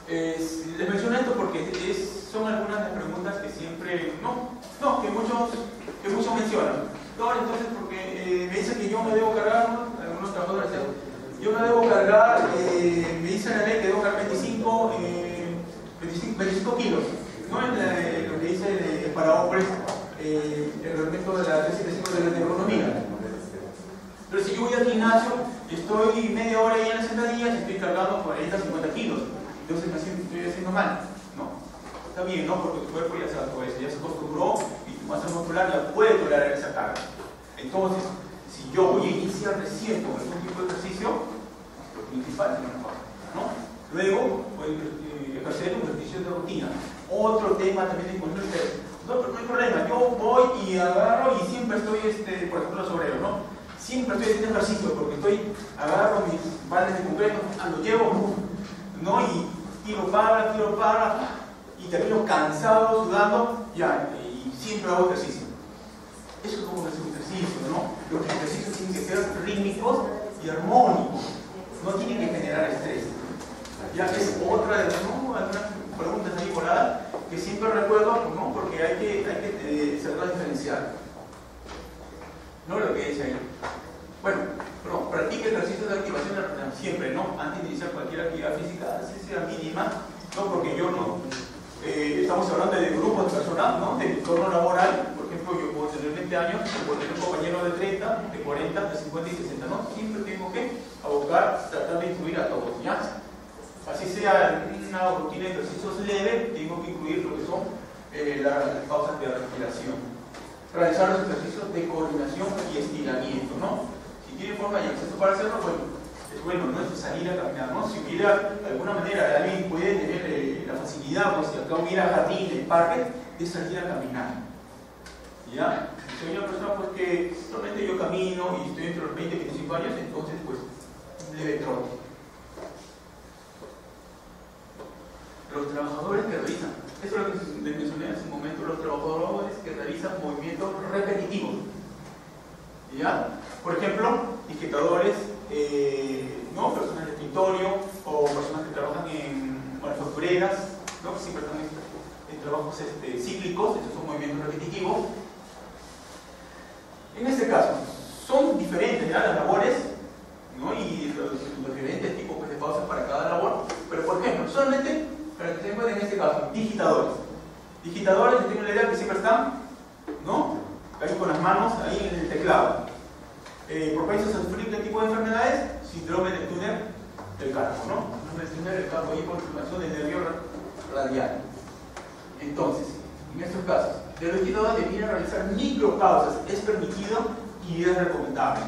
Les menciono esto porque son algunas de las preguntas que siempre, que muchos mencionan. Entonces, porque me dicen que yo me debo cargar, ¿no? Algunos trabajadores decían, yo me debo cargar, me dice la ley que debo cargar 25 kilos, ¿no? Lo que dice para hombres el reglamento de la 375 de la ergonomía. Pero si yo voy al gimnasio y estoy media hora ahí en las sentadillas, estoy cargando 40, 50 kilos. Entonces estoy haciendo mal, ¿no? Está bien, ¿no? Porque tu cuerpo ya se acostumbró y tu masa muscular ya puede tolerar esa carga. Entonces, si yo voy a iniciar recién con algún tipo de ejercicio, lo principal es una pausa, ¿no? Luego voy a ejercer un ejercicio de rutina. Otro tema también de control. No hay problema, yo voy y agarro y siempre estoy, por ejemplo, los obreros, ¿no? Siempre estoy haciendo ejercicio porque agarro mis baldes de concreto, lo llevo, ¿no? Y tiro para, y termino cansado, sudando, y siempre hago ejercicio. Eso es como hacer un ejercicio, ¿no? Los ejercicios tienen que ser rítmicos y armónicos, no tienen que generar estrés. Ya que es otra de las algunas preguntas ahí voladas que siempre recuerdo, ¿no? Porque hay que saberlas diferenciar. ¿No? Lo que dice ahí. Bueno, practique ejercicios de activación de la persona siempre, ¿no? Antes de iniciar cualquier actividad física, así sea mínima, ¿no? Porque yo no. Estamos hablando de grupos de personas, ¿no? De entorno laboral. Por ejemplo, yo puedo tener 20 años, puedo tener un compañero de 30, de 40, de 50 y 60, ¿no? Siempre tengo que abocar, tratar de incluir a todos, ¿ya? Así sea una rutina de ejercicios leve, tengo que incluir lo que son las pausas de respiración. Realizar los ejercicios de coordinación y estiramiento, ¿no? Si tiene forma y acceso para hacerlo, bueno, es bueno, no es salir a caminar, ¿no? Si hubiera, de alguna manera, alguien puede tener la facilidad, pues si acá hubiera jardín, el parque, de salir a caminar. ¿Ya? Si soy una persona pues que solamente yo camino y estoy entre los 20 y 25 años, entonces pues leve trote. Los trabajadores que realizan, eso es lo que les mencioné hace un momento, los trabajadores que realizan movimientos repetitivos. ¿Ya? Por ejemplo, digitadores, ¿no? Personas de escritorio o personas que trabajan en manufactureras, ¿no? Que siempre están en trabajos cíclicos, estos son movimientos repetitivos. En este caso, son diferentes, ¿ya? Las labores, ¿no? Y los diferentes tipos pues, de pausas para cada labor, pero por ejemplo, solamente para que se encuentren en este caso, digitadores. Digitadores, yo tengo la idea que siempre están, ¿no? Ahí con las manos, ahí en el teclado. Propensos a sufrir qué tipo de enfermedades, síndrome del túnel del carpo, ¿no? Síndrome del túnel del carpo, ahí con inflamación del nervio radial. Entonces, en estos casos, de los digitadores deberían realizar micropausas, es permitido y es recomendable.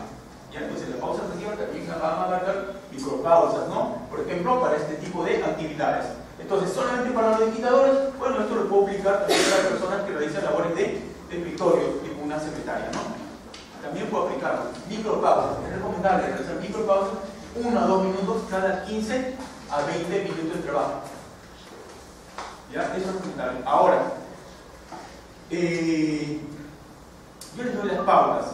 ¿Ya? Entonces, la pausa activa también van a abarcar micropausas, ¿no? Por ejemplo, para este tipo de actividades. Entonces, solamente para los digitadores, bueno, esto lo puedo aplicar también a las personas que realizan labores de escritorio, tipo una secretaria, ¿no? También puedo aplicarlo. Micropausas, es recomendable realizar micropausas 1 a 2 minutos cada 15 a 20 minutos de trabajo. ¿Ya? Eso es recomendable. Ahora, yo les doy las pautas.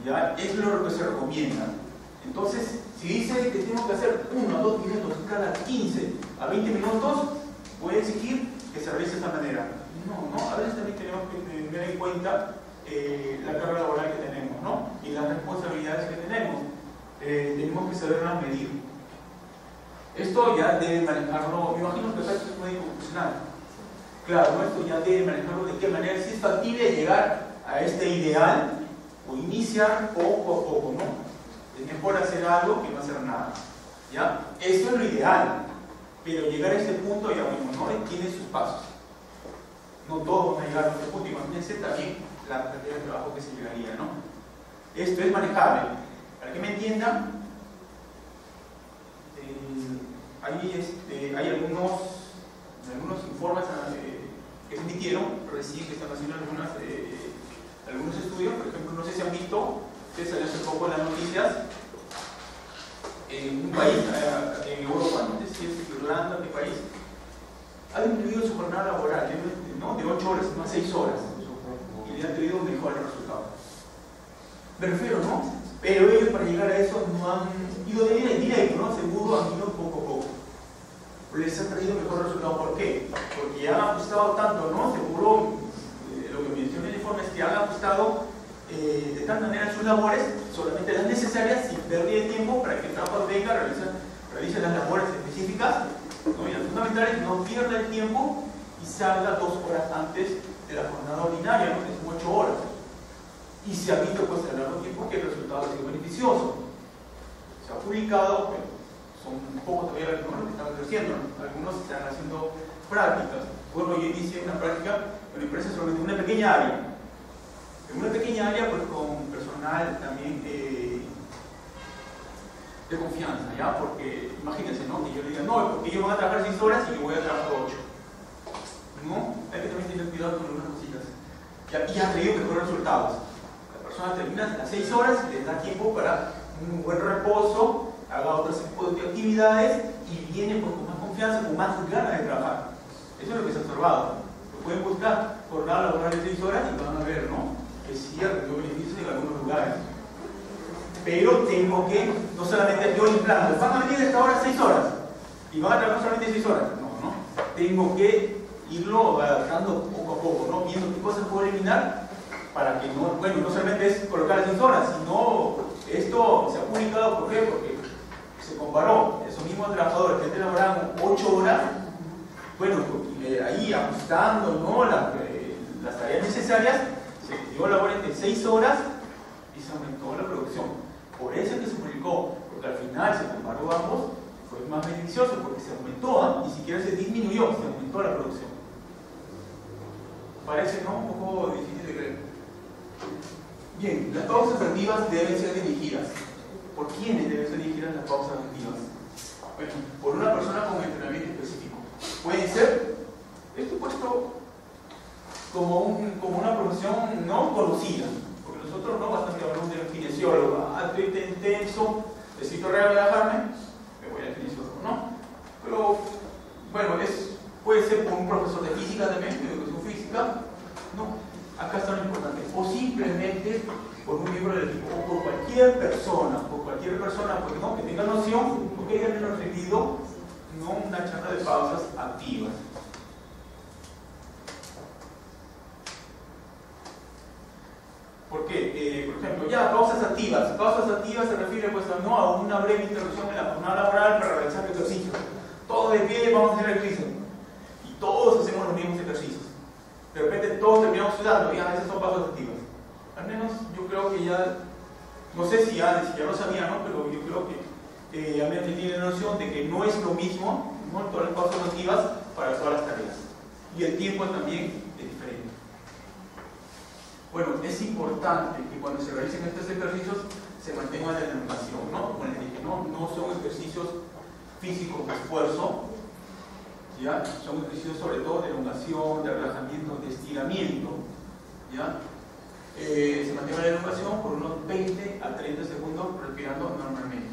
¿Ya? Es lo que se recomienda. Entonces, si dice que tengo que hacer 1 a 2 minutos cada 15 a 20 minutos, voy a exigir que se realice de esta manera. No, a veces también tenemos que tener en cuenta la carga laboral que tenemos, ¿no? Y las responsabilidades que tenemos. Tenemos que saberlas medir. Esto ya debe manejarlo, me imagino que es un médico profesional. Claro, ¿no? Esto ya debe manejarlo de qué manera, si es factible llegar a este ideal o iniciar poco a poco, ¿no? Es mejor hacer algo que no hacer nada. ¿Ya? Eso es lo ideal. Pero llegar a este punto ya mismo, ¿no? Tiene sus pasos. No todos van a llegar a este punto. Imagínense también la cantidad de trabajo que se llegaría, ¿no? Esto es manejable. Para que me entiendan, hay algunos informes que se emitieron recién, que están haciendo algunos estudios. Por ejemplo, no sé si han visto, que salió hace poco en las noticias, en un país, en Europa, no sé si es Irlanda, qué país, ha disminuido su jornada laboral, ¿no? De 8 horas, no a 6 horas, y le han tenido un mejor resultado. Me refiero, ¿no? Pero ellos para llegar a eso no han ido de directo, ¿no? Seguro han ido poco a poco. les ha traído mejor resultado. ¿Por qué? Porque han ajustado tanto, ¿no? Seguro, lo que mencioné en el informe es que han ajustado de tal manera sus labores, solamente las necesarias, sin pérdida de tiempo, para que el trabajador venga, realice las labores específicas, ¿no? Y las fundamentales, no pierda el tiempo y salga 2 horas antes de la jornada ordinaria, ¿no? Que son 8 horas. Y se ha visto pues a largo tiempo que el resultado ha sido beneficioso. Se ha publicado, pero son pocos todavía los que están creciendo, ¿no? Algunos están haciendo prácticas. Bueno, yo inicié una práctica en una empresa solamente en una pequeña área. En una pequeña área, pues con personal también de confianza, ¿ya? Porque imagínense, ¿no? Que yo le diga, no, porque ellos van a trabajar 6 horas y yo voy a trabajar 8. ¿No? Hay que también tener cuidado con algunas cositas. Y ha traído mejores resultados. La persona termina las 6 horas y les da tiempo para un buen reposo, haga otros tipos de actividades y viene pues, con más confianza, con más ganas de trabajar. Eso es lo que se ha observado. Lo pueden buscar jornada laboral de 6 horas y van a ver, ¿no? Que sí ha tenido beneficios en algunos lugares. Pero tengo que, no solamente yo implante, van a venir a esta hora 6 horas y van a trabajar solamente 6 horas. No. Tengo que irlo adaptando poco a poco, ¿no? Viendo qué cosas puedo eliminar para que no, bueno, no solamente es colocar las 6 horas, sino esto se ha publicado, ¿por qué? Porque se comparó, esos mismos trabajadores que antes laboraban 8 horas, bueno, ahí ajustando, ¿no? Las tareas necesarias, se dio labor de 6 horas y se aumentó la producción. Por eso es que se publicó, porque al final se comparó ambos, fue más beneficioso porque se aumentó, ni siquiera se disminuyó, se aumentó la producción. Parece, ¿no? Un poco difícil de creer. Bien, las pausas activas deben ser dirigidas. ¿Por quiénes deben ser dirigidas las pausas activas? Bueno, por una persona con entrenamiento específico. Puede ser, esto puesto como una profesión no conocida, porque nosotros no bastante hablamos de un kinesiólogo. Estoy tenso, necesito relajarme, me voy al kinesiólogo, ¿no? Pero, bueno, puede ser por un profesor de física también, de educación física, no. Acá está lo importante, o simplemente por un miembro del equipo, o por cualquier persona, pues, ¿no? Que tenga noción, porque haya menos recibido, no una charla de pausas activas. ¿Por qué? Por ejemplo, ya, pausas activas. Pausas activas se refiere pues, ¿no? A una breve interrupción en la jornada laboral para realizar ejercicios. Todos de pie vamos a hacer ejercicio. Y todos hacemos los mismos ejercicios. De repente todos terminamos sudando, ya, esas son pausas activas. Al menos yo creo que ya, no sé si ya lo sabía, ¿no? Pero yo creo que ya me tiene la noción de que no es lo mismo, ¿no? Todas las pausas activas para todas las tareas. Y el tiempo también es diferente. Bueno, es importante que cuando se realicen estos ejercicios se mantenga la elongación, ¿no? Como les dije, no son ejercicios físicos de esfuerzo, ¿ya? Son ejercicios sobre todo de elongación, de relajamiento, de estiramiento, ¿ya? Se mantenga la elongación por unos 20 a 30 segundos respirando normalmente.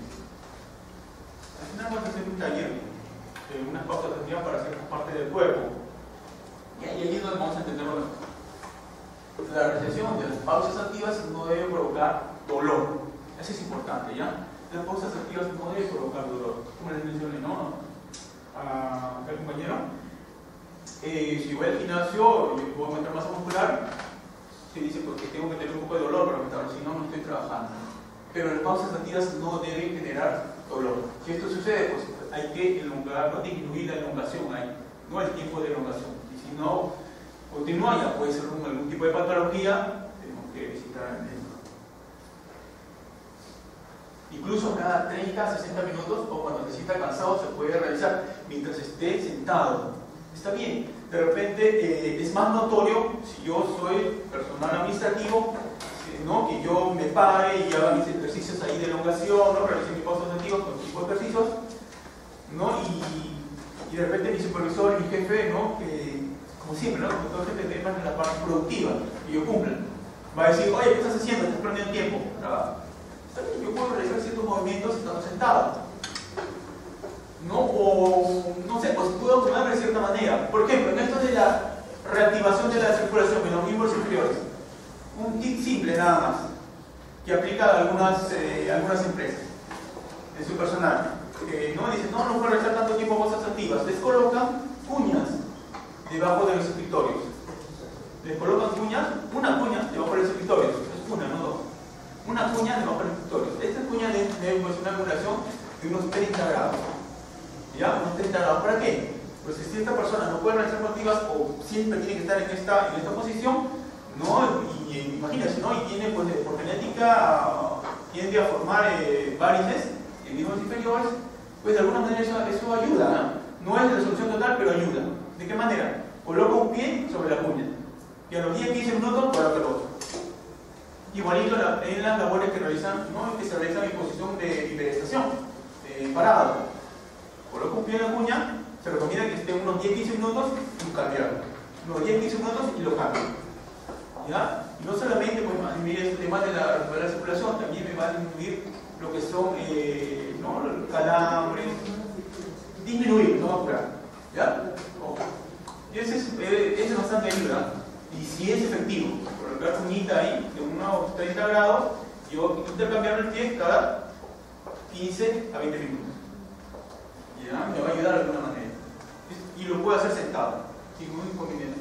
Al final vamos a hacer un taller, unas pausas activas para hacer parte del cuerpo. Y ahí es donde vamos a entenderlo mejor. La realización de las pausas activas no debe provocar dolor. Eso es importante, ¿ya? Las pausas activas no deben provocar dolor. Como les mencioné, ¿no? Acá el compañero. Si voy al gimnasio y puedo aumentar masa muscular, se dice porque tengo que tener un poco de dolor para aumentarlo, si no, no estoy trabajando. Pero las pausas activas no deben generar dolor. Si esto sucede, pues hay que elongar, no disminuir la elongación ahí, no el tiempo de elongación. Y si no continúa, ya puede ser algún tipo de patología, tenemos que visitar al médico. Incluso cada 30 a 60 minutos o cuando se sienta cansado se puede realizar mientras esté sentado. Está bien, de repente es más notorio si yo soy personal administrativo, ¿no? Que yo me pare y haga mis ejercicios ahí de elongación, ¿no? Realice mis pausas activas con tipo de ejercicios, ¿no? Y de repente mi supervisor, mi jefe, ¿no? Como siempre, ¿no? Como todo jefe de temas en la parte productiva y yo cumpla. Va a decir, oye, ¿qué estás haciendo? Estás perdiendo tiempo. Está bien, yo puedo realizar ciertos movimientos estando sentado. ¿No? O, no sé, pues puedo tomarme de cierta manera. Por ejemplo, en esto de la reactivación de la circulación en los miembros inferiores. Un tip simple nada más, que aplica a algunas empresas, en su personal. ¿no? Dicen, no puedo realizar tanto tiempo cosas activas. Les colocan cuñas debajo de los escritorios. Les colocan cuñas, una cuña debajo de los escritorios. Es una, no dos. Una cuña debajo de los escritorios. Esta cuña debe una angulación de unos 30 grados. ¿Ya? Unos 30 grados. ¿Para qué? Pues si esta persona no puede realizar activas o siempre tiene que estar en esta posición, ¿no? Y imagínense, ¿no? Y tiene, pues, por genética, tiende a formar varices en miembros inferiores, pues de alguna manera eso ayuda, ¿no? No es resolución total, pero ayuda. ¿De qué manera? Coloca un pie sobre la cuña y a los 10-15 minutos coloca el otro. Igualito en las labores que realizan, ¿no? Que se realizan en posición de hiperestación, parado. Coloca un pie en la cuña, se recomienda que esté unos 10-15 minutos y cambiarlo. Unos 10-15 minutos y lo cambio. ¿Ya? Y no solamente pues, disminuir este tema de la circulación, también me va a disminuir lo que son ¿no? calambres, disminuir, no va a curar. ¿Ya? Y ese es bastante ayuda. Y si es efectivo, colocar cuñita ahí de unos 30 grados, yo intercambiar el pie cada 15 a 20 minutos. ¿Ya? Me va a ayudar de alguna manera. Y lo puedo hacer sentado, sin ningún inconveniente.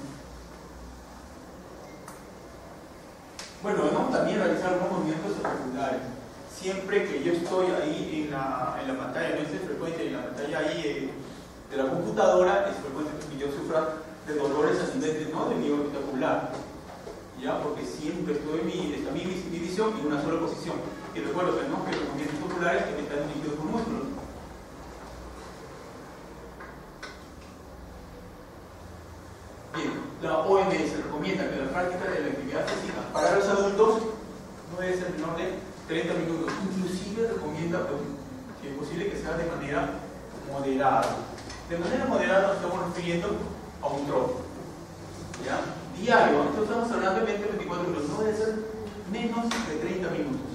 Bueno, vamos también a realizar algunos movimientos espectaculares. Siempre que yo estoy ahí en la pantalla, no es frecuente en la pantalla ahí de la computadora, es frecuente que yo sufra de dolores a nivel de nivel espectacular. ¿Ya? Porque siempre estoy está mi visión en una sola posición. Y recuerdo que, ¿no? que los movimientos populares que están dirigidos por músculos. Bien, la OMS recomienda que la práctica de la actividad física para los adultos no debe ser menor de 30 minutos. Inclusive recomienda, si es posible, que sea de manera moderada. De manera moderada nos estamos refiriendo a un trote. ¿Ya? Diario, entonces estamos hablando de 20-24 minutos, no debe ser menos de 30 minutos.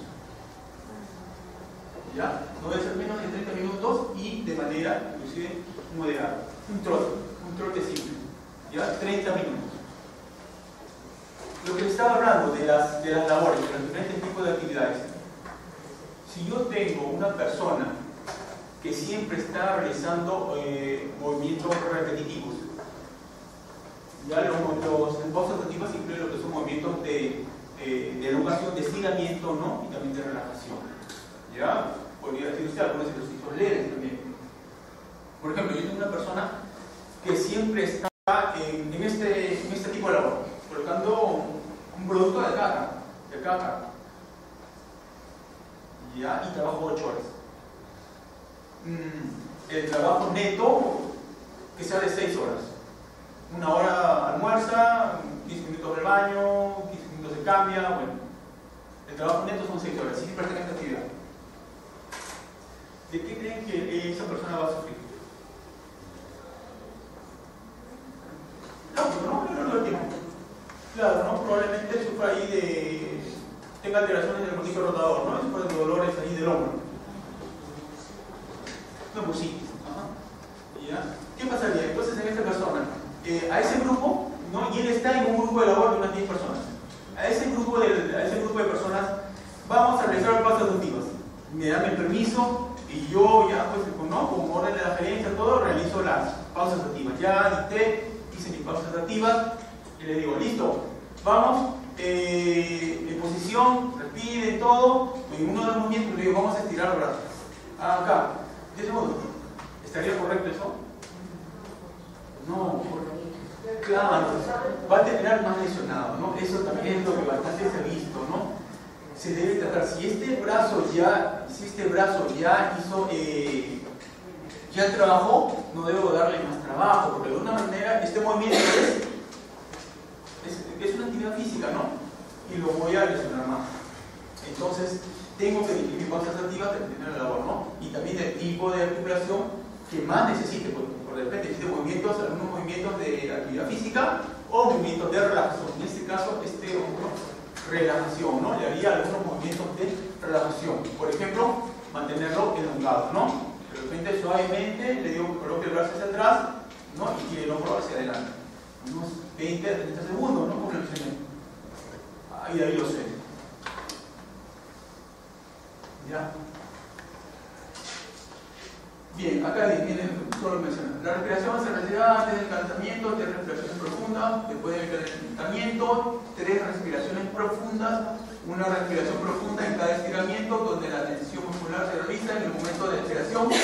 ¿Ya? No debe ser menos de 30 minutos y de manera inclusive moderada. Un trote simple. ¿Ya? 30 minutos. Lo que les estaba hablando de las labores, de los diferentes tipos de actividades. Si yo tengo una persona que siempre está realizando movimientos repetitivos, ya los movimientos activos incluyen lo que son movimientos de elongación, de estiramiento, ¿no? Y también de relajación. ¿Ya? Podría decir usted algunos ejercicios leves también. Por ejemplo, yo tengo una persona que siempre está en este tipo de labor, colocando un producto de caja, ¿ya? Y trabajo 8 horas. El trabajo neto que sea de 6 horas. 1 hora almuerza, 15 minutos del baño, 15 minutos se cambia, bueno. El trabajo neto son 6 horas, sin pertenecer a esta actividad. ¿De qué creen que esa persona va a sufrir? No, tiempo. Claro, ¿no? Probablemente sufra ahí tenga alteraciones del monitor rotador, ¿no? Después de dolores ahí del hombro. No, pues sí. ¿Ya? ¿Qué pasaría? Entonces en esta persona, a ese grupo, ¿no? Y él está en un grupo de labor de unas 10 personas. A ese grupo de personas vamos a realizar pausas activas. Me dan el permiso y yo ya, pues, ¿no? Como orden de la gerencia, todo, realizo las pausas activas. Ya hice mis pausas activas y le digo, listo, vamos, en posición, respire, todo. En uno de los movimientos le digo, vamos a estirar los brazos. Acá, de ese modo, ¿estaría correcto eso? No, claro, va a terminar más lesionado, ¿no? Eso también es lo que bastante se ha visto, ¿no? Se debe tratar, si este brazo ya hizo, ya trabajó, no debo darle más trabajo, porque de alguna manera este movimiento es una actividad física, ¿no? Y lo voy a lesionar más. Entonces, tengo que dirigir mis pausas activas dependiendo de la labor, ¿no? Y también el tipo de articulación que más necesite, por repente existen algunos movimientos de actividad física o movimientos de relajación. En este caso, relajación, ¿no? Le haría algunos movimientos de relajación. Por ejemplo, mantenerlo elongado, ¿no? De repente, suavemente, le digo que coloque el brazo hacia atrás, ¿no? Y tire el hombro hacia adelante. Unos 20 a 30 segundos, ¿no? Como lo enseñé. Ahí lo sé. ¿Ya? Bien, acá viene solo mencionar. La respiración se realiza antes del calentamiento, 3 respiraciones profundas, después del calentamiento, 3 respiraciones profundas, una respiración profunda en cada estiramiento, donde la tensión muscular se realiza en el momento de la expiración, 3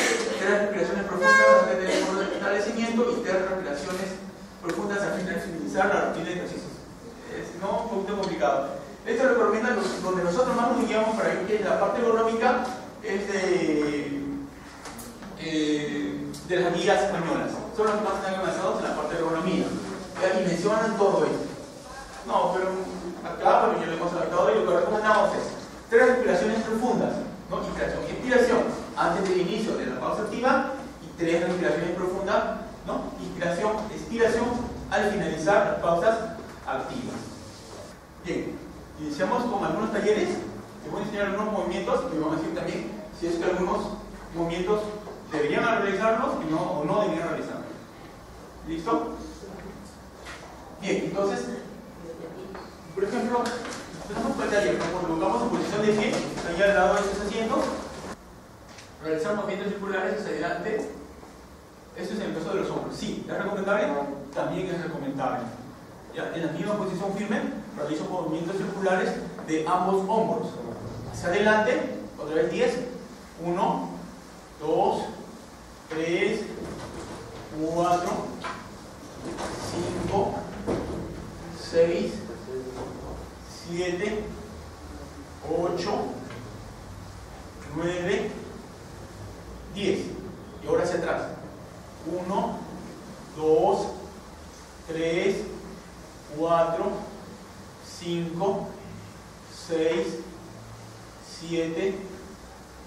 respiraciones profundas antes del fortalecimiento y 3 respiraciones profundas a fin de finalizar la rutina de ejercicios. Es un poquito complicado. Esto lo recomienda donde nosotros más nos guiamos para que la parte ergonómica es de las guías españolas. Son los que más están avanzados en la parte de ergonomía. Y mencionan todo esto. No, pero acá, porque ya lo hemos adaptado y lo que recomendamos es 3 respiraciones profundas, ¿no? Inspiración y expiración antes del inicio de la pausa activa y 3 respiraciones profundas, ¿no? Inspiración, expiración al finalizar las pausas activas. Bien, iniciamos con algunos talleres. Les voy a enseñar algunos movimientos y vamos a decir también si es que algunos movimientos deberían realizarlos o no deberían realizarlos. ¿Listo? Bien, entonces, por ejemplo, tenemos el taller, nos colocamos en posición de pie, ahí al lado de estos asientos, realizar movimientos circulares hacia adelante. Esto es en el caso de los hombros. Sí, ¿es recomendable? También es recomendable. ¿Ya? En la misma posición firme, realizo movimientos circulares de ambos hombros. Hacia adelante, otra vez 10, 1, 2, 3, 4, 5, 6, 7, 8, 9, 10. Y ahora hacia atrás. 1, 2, 3, 4, 5, 6, 7,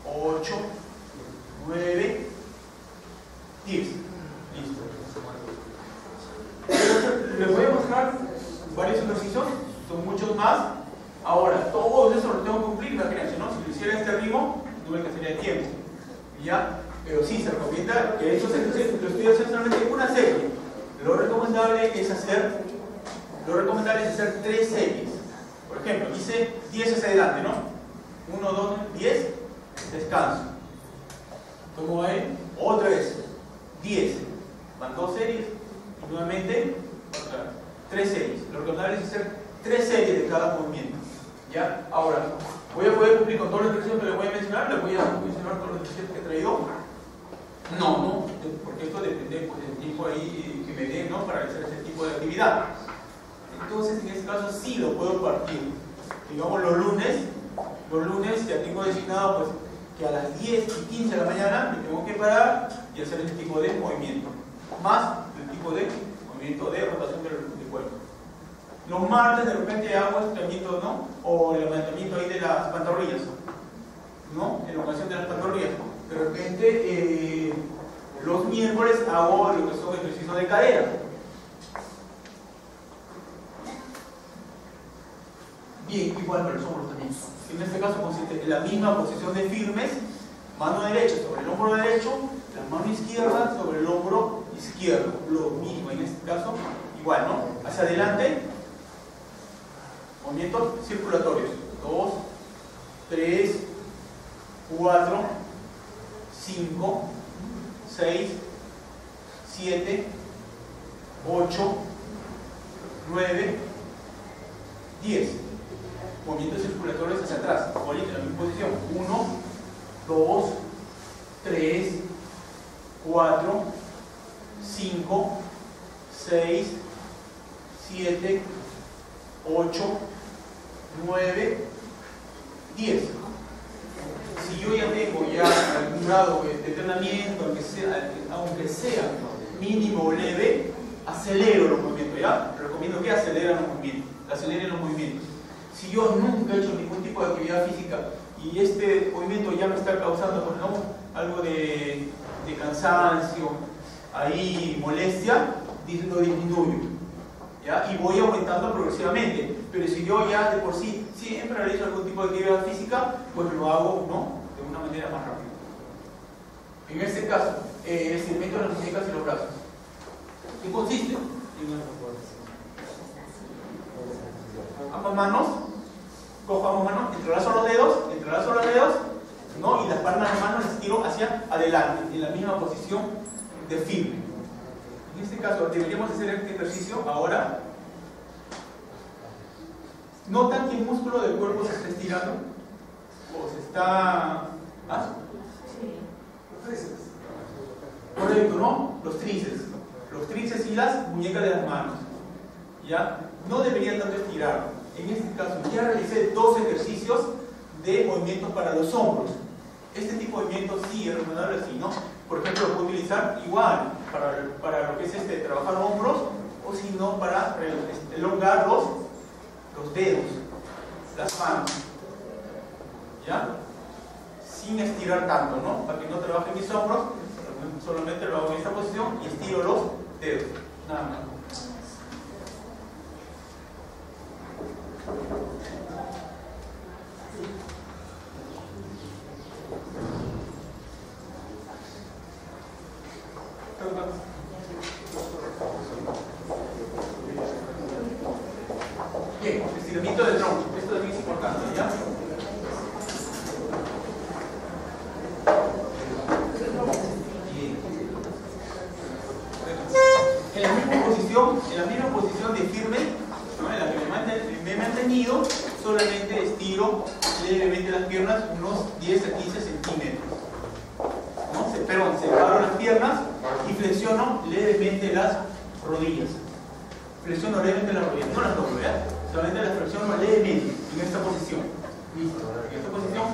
8, 9, 10. Listo. Les voy a mostrar varios ejercicios, son muchos más. Ahora, todos esos los tengo que cumplir, imagínense, ¿no? Si lo hiciera en este ritmo, tuve que hacer el tiempo. ¿Ya? Pero sí, se recomienda que estos ejercicios los estoy haciendo solamente una serie. Lo recomendable es hacer 3 series. Por ejemplo, hice 10 hacia adelante, ¿no? 1, 2, 10, descanso. Tomo ahí, otra vez, 10. Van 2 series y nuevamente otra vez, 3 series. Lo recomendable es hacer 3 series de cada movimiento. ¿Ya? Ahora, ¿voy a poder cumplir con todos los ejercicios que les voy a mencionar? ¿Les voy a mencionar todos los ejercicios que he traído? No, porque esto depende pues, del tiempo ahí que me den, ¿no? Para hacer ese tipo de actividad. Entonces, en este caso sí lo puedo partir. Digamos los lunes ya tengo designado pues, que a las 10 y 15 de la mañana me tengo que parar y hacer este tipo de movimiento. Más el tipo de movimiento de rotación del cuerpo. Los martes de repente hago estiramiento, ¿no? O el levantamiento ahí de las pantorrillas, ¿no? Elongación de las pantorrillas. De repente los miércoles hago lo que son ejercicios de cadera. Bien, igual para los hombros también. En este caso consiste en la misma posición de firmes, mano derecha sobre el hombro derecho, la mano izquierda sobre el hombro izquierdo. Lo mismo en este caso, igual, ¿no? Hacia adelante, movimientos circulatorios. 2, 3, 4, 5, 6, 7, 8, 9, 10. Movimientos circulatorios hacia atrás, ahorita en la misma posición. 1, 2, 3, 4, 5, 6, 7, 8, 9, 10. Si yo ya tengo algún grado de entrenamiento, aunque sea mínimo o leve, acelero los movimientos, ¿ya? Recomiendo que aceleren los movimientos. Si yo nunca he hecho ningún tipo de actividad física y este movimiento ya me está causando, pues, ¿no? Algo de cansancio, ahí molestia, lo disminuyo, ¿ya? Y voy aumentando progresivamente. Pero si yo ya de por sí siempre realizo algún tipo de actividad física, pues lo hago, ¿no? De una manera más rápida. En este caso, el estiramiento de las muñecas y los brazos. ¿Qué consiste? Ambas manos, cojo ambas manos, entrelazo los dedos, ¿no? Y las palmas de mano las tiro hacia hacia adelante, en la misma posición de firme. En este caso, deberíamos hacer este ejercicio ahora. ¿Notan que el músculo del cuerpo se está estirando? ¿O se está...? ¿Ah? Correcto, ¿no? Los tríceps. Los tríceps y las muñecas de las manos. ¿Ya? No deberían tanto estirar. En este caso, ya realicé 2 ejercicios de movimientos para los hombros. Este tipo de movimientos sí es recomendable así, ¿no? Por ejemplo, lo puedo utilizar igual para lo que es trabajar hombros, o si no, para elongar los dedos, las manos. ¿Ya? Sin estirar tanto, ¿no? Para que no trabaje mis hombros, solamente lo hago en esta posición y estiro los dedos. Nada más. Bien, estiramiento del tronco. Esto también es importante, ¿ya? Bien. En la misma posición de firme, ¿no? En la que me he mantenido, solamente estiro levemente las piernas unos 10 a 15 centímetros. ¿No? Perdón, separo las piernas y flexiono levemente las rodillas. Flexiono levemente las rodillas, no las doblo, ¿verdad? Solamente las flexiono levemente en esta posición. Listo. En esta posición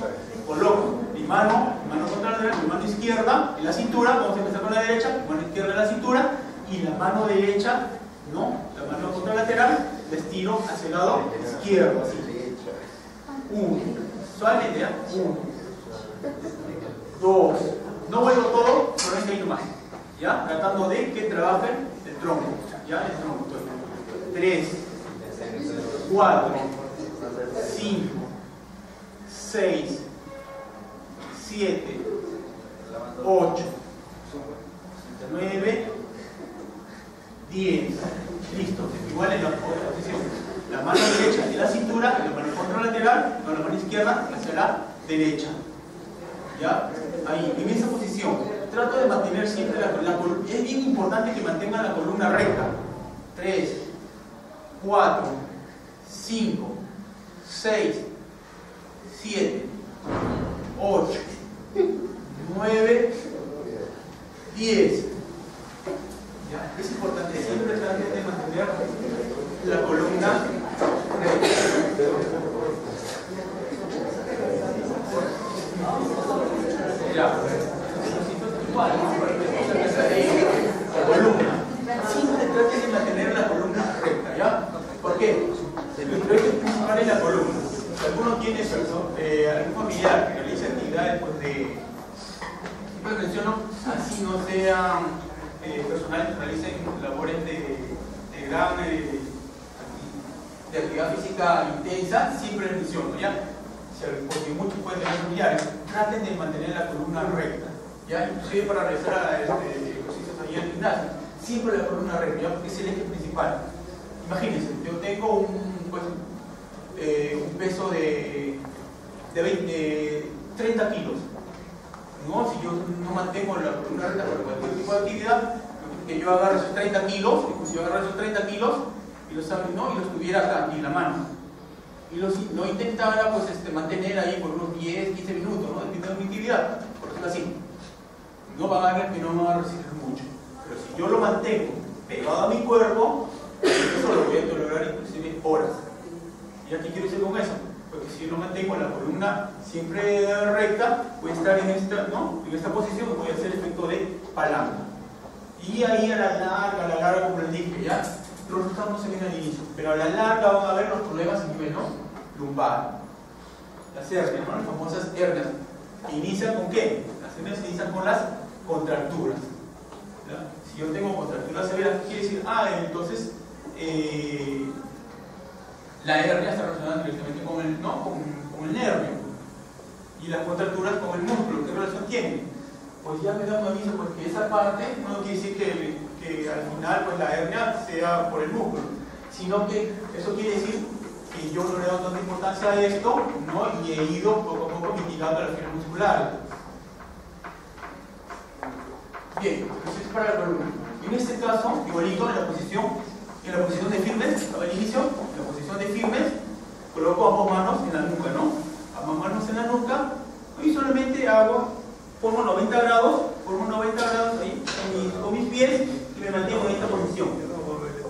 coloco mi mano contra la derecha, mi mano izquierda en la cintura. Vamos a empezar con la derecha, mi mano izquierda en la cintura y la mano derecha, ¿no? La mano contralateral, la estiro hacia el lado izquierdo, así. 1, suavemente, ¿ya? 1, 2, no vuelvo todo, solamente ahí nomás, ¿ya? Tratando de que trabaje el tronco, ¿ya? El tronco. 3, 4, 5, 6, 7, 8, 9, 10. Listo. Igual en la posición. La mano derecha en la cintura, la mano contralateral, con la mano izquierda hacia la derecha. ¿Ya? Ahí, en esa posición. Trato de mantener siempre la columna. Es bien importante que mantenga la columna recta. 3, 4, 5, 6, 7, 8, 9, 10. ¿Ya? Es importante siempre tratar de mantener la columna recta. Ya. Igual, la columna. Siempre traten de mantener la columna recta, ¿ya? ¿Por qué? Lo que principal es la columna. Si alguno tiene algún familiar que realice actividades pues, siempre menciono, así no sean personales que realicen labores de actividad física intensa, siempre les menciono, ¿ya? Porque muchos pueden tener familiares, traten de mantener la columna recta, ¿ya? Inclusive para realizar ejercicios ahí en el gimnasio, siempre la columna recta, ¿ya? Porque es el eje principal. Imagínense, yo tengo un peso de 30 kilos, ¿no? Si yo no mantengo la columna recta por cualquier tipo de actividad, que yo agarro esos 30 kilos, si yo agarro esos 30 kilos y los tuviera acá en la mano, y lo intentara pues, mantener ahí por unos 10, 15 minutos, ¿no? Dependiendo de mi actividad, por ejemplo así, no va a ver que no me va a resistir mucho, pero si yo lo mantengo pegado a mi cuerpo, eso lo voy a tolerar inclusive horas. ¿Y aquí quiero decir con eso? Porque si yo lo mantengo la columna siempre recta, voy a estar en esta posición, voy a hacer el efecto de palanca. Y ahí a la larga, como les dije, ya, los resultados no se ven al inicio, pero a la larga van a ver los problemas a nivel lumbar. Las hernias, ¿no? Las famosas hernias. ¿Inician con qué? Las hernias se inician con las contracturas. ¿Ya? Si yo tengo contracturas severas, ¿qué quiere decir? Entonces la hernia está relacionada directamente con el nervio, y las contracturas con el músculo. ¿Qué relación tienen? Pues ya me da un aviso, porque esa parte no quiere decir que al final pues, la hernia sea por el músculo, sino que eso quiere decir que yo no le he dado tanta importancia a esto, ¿no? Y he ido poco a poco mitigando las fibras musculares. Bien, eso es para la columna. En este caso, igualito en la posición de firmes, estaba al inicio, en la posición de firmes, coloco ambas manos en la nuca, ¿no? Ambas manos en la nuca, y solamente formo 90 grados ahí con mis pies y me mantengo en esta posición.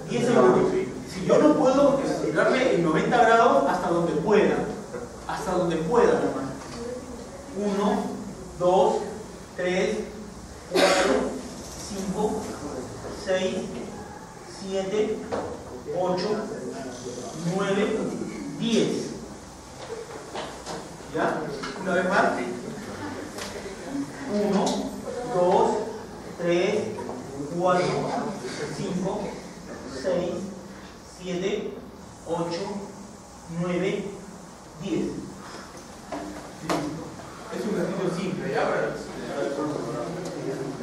10 segundos. Si yo no puedo estirarme en 90 grados hasta donde pueda nomás. 1, 2, 3, 4, 5, 6, 7, 8, 9, 10. ¿Ya? Una vez más. 1, 2, 3, 4, 5, 6, 7, 8, 9, 10. Es un ejercicio simple, ¿ya?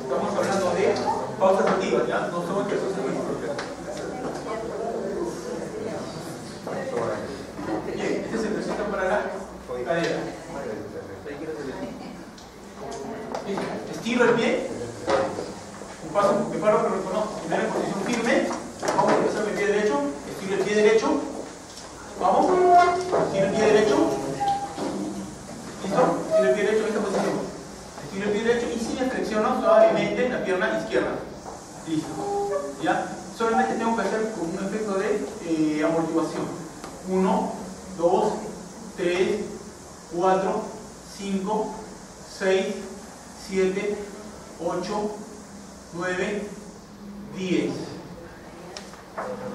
Estamos hablando de pausas activas, ¿ya? No son ejercicios activos. Bien, este es el ejercicio para la cadera. Estiro el pie, me paro, pero reconozco, primero en posición firme, vamos a empezar el pie derecho, estiro el pie derecho, vamos, estiro el pie derecho, listo, estiro el pie derecho en esta posición, estiro el pie derecho y si me flexiono suavemente la pierna izquierda, listo, ya, solamente tengo que hacer con un efecto de amortiguación, 1, 2, 3, 4, 5, 6, 7, 8, 9, 10.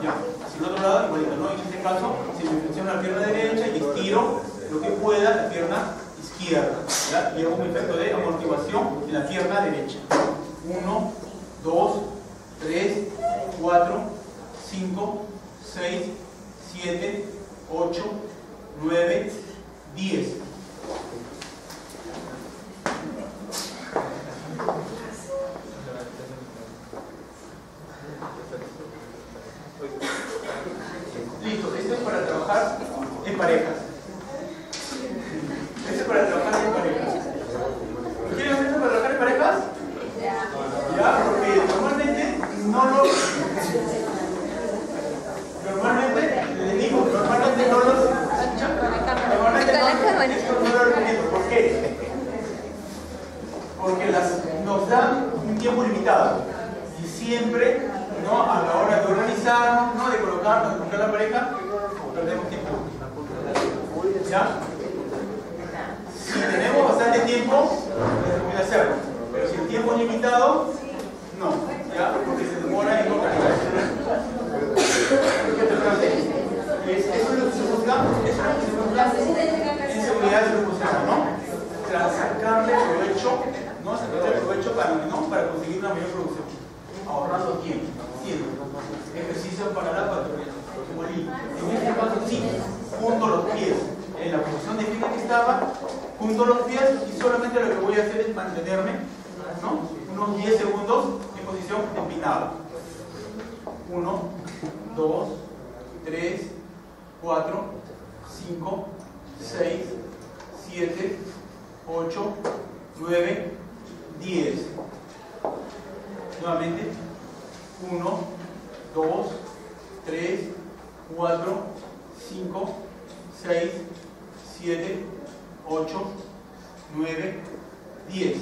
Ya, hacia el otro lado, igualito, ¿no? En este caso, si me flexiono la pierna derecha y estiro lo que pueda la pierna izquierda, ¿ya? Y hago un efecto de amortiguación en la pierna derecha. 1, 2, 3, 4, 5, 6, 7, 8, 9, 10. Listo, esto es para trabajar en parejas. Esto es para trabajar en parejas. ¿Quieren hacer esto para trabajar en parejas? Ya, porque normalmente no lo recomiendo. ¿Por qué? Porque nos dan un tiempo limitado. Y siempre, ¿no? A la hora de organizarnos, ¿no? De colocarnos, de buscar la pareja, perdemos tiempo. ¿Ya? Si tenemos bastante tiempo, les recomiendo hacerlo. Pero si el tiempo es limitado, no. ¿Ya? Porque se demora en organizarse. Eso es lo que se busca. En seguridad se busca, ¿no? Sacarle provecho, ¿no? Sacarle provecho para conseguir una mayor producción. Ahorrando tiempo. Ejercicio para la patrulla. En este caso sí, junto los pies. En la posición de firme que estaba, junto los pies y solamente lo que voy a hacer es mantenerme, ¿no? Unos 10 segundos en posición empinada. 1, 2, 3, 4, 5, 6, 7, 8, 9, 10. Nuevamente. 1, 2, 3, 4, 5, 6, 7, 8, 9, 10.